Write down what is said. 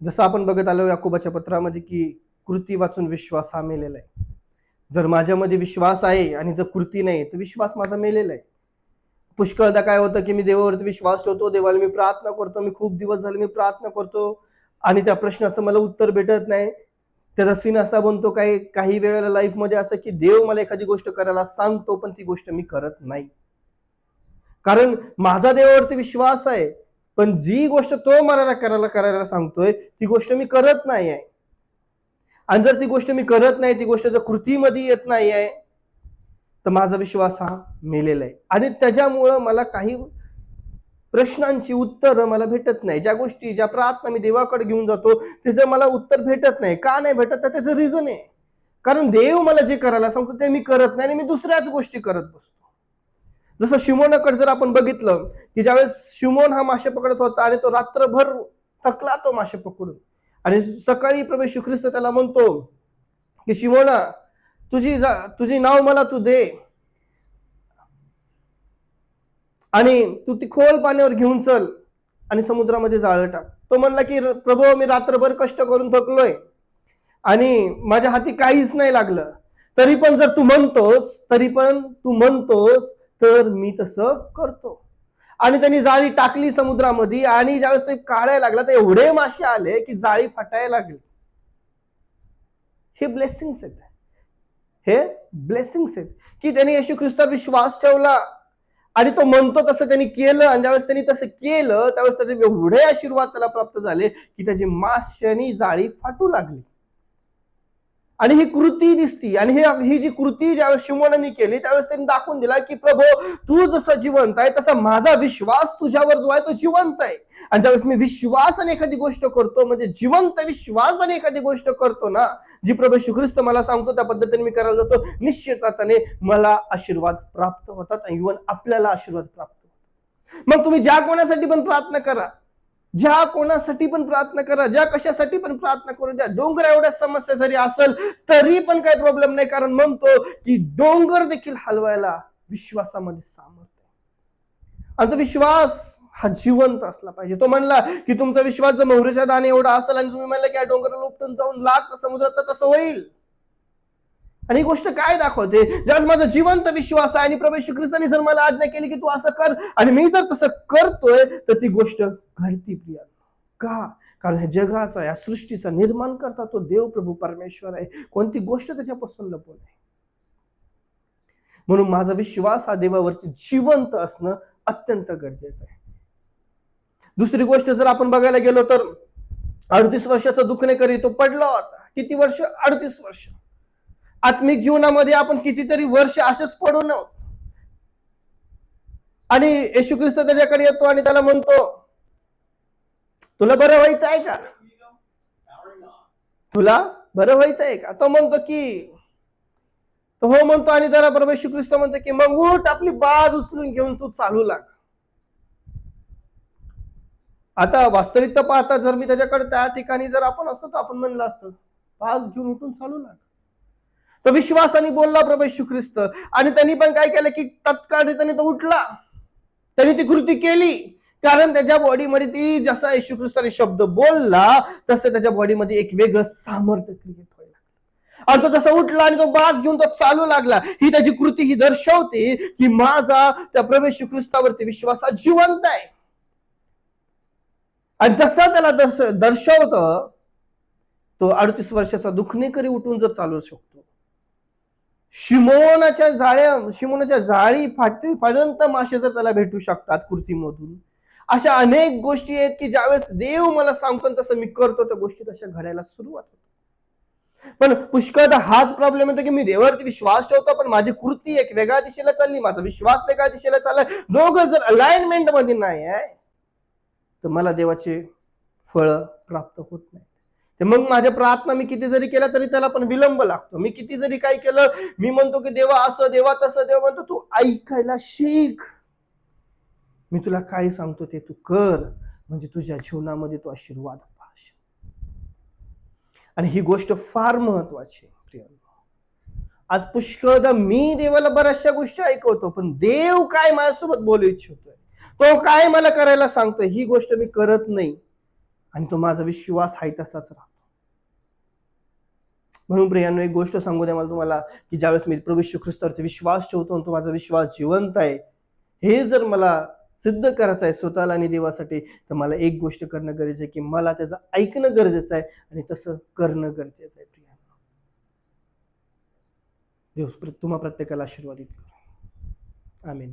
जसं आपण बघत आलो याकोबाच्या पत्रामध्ये की कृती वाचून विश्वास हा मेलेला आहे. जर माझ्यामध्ये विश्वास आहे आणि जर कृती नाही तर विश्वास माझा मेलेला आहे. पुष्कळदा काय होतं की मी देवावरती विश्वास ठेवतो, देवाला मी प्रार्थना करतो, मी खूप दिवस झाले मी प्रार्थना करतो आणि त्या प्रश्नाचं मला उत्तर भेटत नाही. त्याचा सीन असा बनतो काही काही वेळेला लाईफमध्ये असं की देव मला एखादी गोष्ट करायला सांगतो पण ती गोष्ट मी करत नाही. कारण माझा देवावरती विश्वास आहे, पण जी गोष्ट तो मला करायला सांगतोय ती गोष्ट मी करत नाही आहे. आणि जर ती गोष्ट मी करत नाही, ती गोष्ट जर कृतीमध्ये येत नाही आहे, तर माझा विश्वास हा मेलेला आहे. आणि त्याच्यामुळं मला काही प्रश्नांची उत्तर मला भेटत नाही. ज्या गोष्टी ज्या प्रार्थना मी देवाकडे घेऊन जातो त्याचं मला उत्तर भेटत नाही. का नाही भेटत? तर त्याचं रिझन आहे. कारण देव मला जे करायला सांगतो ते मी करत नाही आणि मी दुसऱ्याच गोष्टी करत बसतो. जसं शिमोनाकडे जर आपण बघितलं की ज्यावेळेस शिमोन हा मासे पकडत होता आणि तो रात्रभर थकला तो मासे पकडून आणि सकाळी प्रभू येशू ख्रिस्त त्याला म्हणतो की शिमोना तुझी नाव मला तू दे आणि तू ती खोल पाण्यावर घेऊन चल आणि समुद्रामध्ये जाळं टाक. तो म्हणला की प्रभू मी रात्रभर कष्ट करून थकलोय आणि माझ्या हाती काहीच नाही लागलं, तरी पण जर तू म्हणतोस तर मी तसं करतो. आणि त्यांनी जाळी टाकली समुद्रामध्ये आणि ज्यावेळेस ते काढायला लागला तर एवढे मासे आले की जाळी फाटायला लागली. हे ब्लेसिंग्स आहेत, हे ब्लेसिंग्स आहेत की त्याने येशू ख्रिस्तावर विश्वास ठेवला आणि तो म्हणतो तसं त्यांनी केलं आणि ज्यावेळेस त्यांनी तसं केलं त्यावेळेस त्याचे एवढे आशीर्वाद त्याला प्राप्त झाले की त्याची माशांनी जाळी फाटू लागली. आणि ही कृती दिसती आणि ही जी कृती ज्यावेळेस शिमोनाने केली त्यावेळेस त्यांनी दाखवून दिला की प्रभू तू जसं जिवंत आहे तसा माझा विश्वास तुझ्यावर जो आहे तो जिवंत आहे. आणि ज्यावेळेस मी विश्वासाने एखादी गोष्ट करतो म्हणजे जिवंत विश्वासाने एखादी गोष्ट करतो ना, जी प्रभू येशू ख्रिस्त मला सांगतो त्या पद्धतीने मी करायला जातो, निश्चित अर्थाने मला आशीर्वाद प्राप्त होतात आणि इव्हन आपल्याला आशीर्वाद प्राप्त होतात. मग तुम्ही ज्या कोणासाठी पण प्रार्थना करा, ज्या कोणासाठी पण प्रार्थना करा, ज्या कशासाठी पण प्रार्थना करू द्या, डोंगर एवढ्या समस्या जरी असेल तरी पण काही प्रॉब्लेम नाही, कारण म्हणतो की डोंगर देखील हलवायला विश्वासामध्ये सामर्थ्य आहे. आणि तो विश्वास हा जिवंत असला पाहिजे. तो म्हणला की तुमचा विश्वास जर मोहरीच्या दाणे एवढा असेल आणि तुम्ही म्हणला की या डोंगराला उपटून जाऊन लाख समुद्रात, तर तसं होईल. आणि ही गोष्ट काय दाखवते, ज्यावेळेस माझा जिवंत विश्वास आहे आणि प्रभू येशू ख्रिस्ताने जर मला आज्ञा केली की तू असं कर आणि मी जर तसं करतोय तर ती गोष्ट घडती प्रिय. का? कारण ह्या जगाचा या सृष्टीचा निर्माण करता तो देव प्रभू परमेश्वर आहे. कोणती गोष्ट त्याच्यापासून लपवत नाही. म्हणून माझा विश्वास हा देवावरती जिवंत असणं अत्यंत गरजेचं आहे. दुसरी गोष्ट जर आपण बघायला गेलो तर 38 वर्षाचा दुखणेकरी तो पडला होता. किती वर्ष? 38 वर्ष. आत्मिक जीवनामध्ये आपण कितीतरी वर्ष असेच पडून आहोत. आणि येशू ख्रिस्त त्याच्याकडे येतो आणि त्याला म्हणतो तुला बरं व्हायचं आहे का? तुला बरं व्हायचं आहे का? तो म्हणतो की तो हो म्हणतो आणि त्याला प्रभू येशू ख्रिस्त म्हणतो की मग उठ, आपली बाज उचलून घेऊन तू चालू लाग. आता वास्तविकता पाहता जर मी त्याच्याकडे त्या ठिकाणी जर आपण असतो तर आपण म्हणलं असतं बाज घेऊन उठून चालू लाग. तो विश्वासाने बोलला प्रभू येशू ख्रिस्त आणि त्यांनी पण काय केलं की तत्काळ त्याने तो उठला, त्यांनी ती कृती केली. कारण त्याच्या बॉडीमध्ये ती जसा येशू ख्रिस्ताने शब्द बोलला तसं त्याच्या बॉडीमध्ये एक वेगळं सामर्थ्य क्रिएट व्हायला आणि तो जसा उठला आणि तो बाज घेऊन तो चालू लागला. ही त्याची कृती ही दर्शवते की माझा त्या प्रभू येशू ख्रिस्तावरती विश्वास हा जिवंत आहे. आणि जसा त्याला दर्शवत तो 38 वर्षाचा दुखणेकरी उठून जर चालू शकतो, शिमोनाच्या जाळी फाटेपर्यंत मासे जर त्याला भेटू शकतात कृतीमधून, अशा अनेक गोष्टी आहेत की ज्यावेळेस देव मला सांगतो तसं मी करतो त्या गोष्टी तशा घडायला सुरुवात होते. पण पुष्कळदा हाच प्रॉब्लेम येतो की मी देवावरती विश्वास ठेवतो पण माझी कृती एक वेगळ्या दिशेला चालली, माझा विश्वास वेगळ्या दिशेला चाललाय. दोघं जर अलाइनमेंट मध्ये नाही आहे तर मला देवाचे फळ प्राप्त होत नाही. ते मग माझ्या प्रार्थना मी किती जरी केला तरी त्याला पण विलंब लागतो. मी किती जरी काय केलं, मी म्हणतो की देवा असं देवा तसं, देव म्हणतो तू ऐकायला शिक, मी तुला काय सांगतो ते तू कर, म्हणजे तुझ्या जीवनामध्ये तो आशीर्वाद पाहशील. आणि ही गोष्ट फार महत्वाची प्रिय. आज पुष्कळदा मी देवाला बऱ्याचशा गोष्टी ऐकवतो पण देव काय माझ्यासोबत बोलू इच्छितोय, तो काय मला करायला सांगतोय ही गोष्ट मी करत नाही. आणि तो माझा विश्वास आहे तसाच राहतो. म्हणून प्रियांनो, एक गोष्ट सांगू द्या मला तुम्हाला, की ज्यावेळेस मी प्रभू येशू ख्रिस्तावरती विश्वास ठेवतो आणि तो माझा विश्वास जिवंत आहे, हे जर मला सिद्ध करायचं आहे स्वतःला आणि देवासाठी, तर मला एक गोष्ट करणं गरजेचं आहे, की मला त्याचं ऐकणं गरजेचं आहे आणि तसं करणं गरजेचं आहे. प्रियांनो, देव तुम्हा प्रत्येकाला आशीर्वादित करो. आमेन.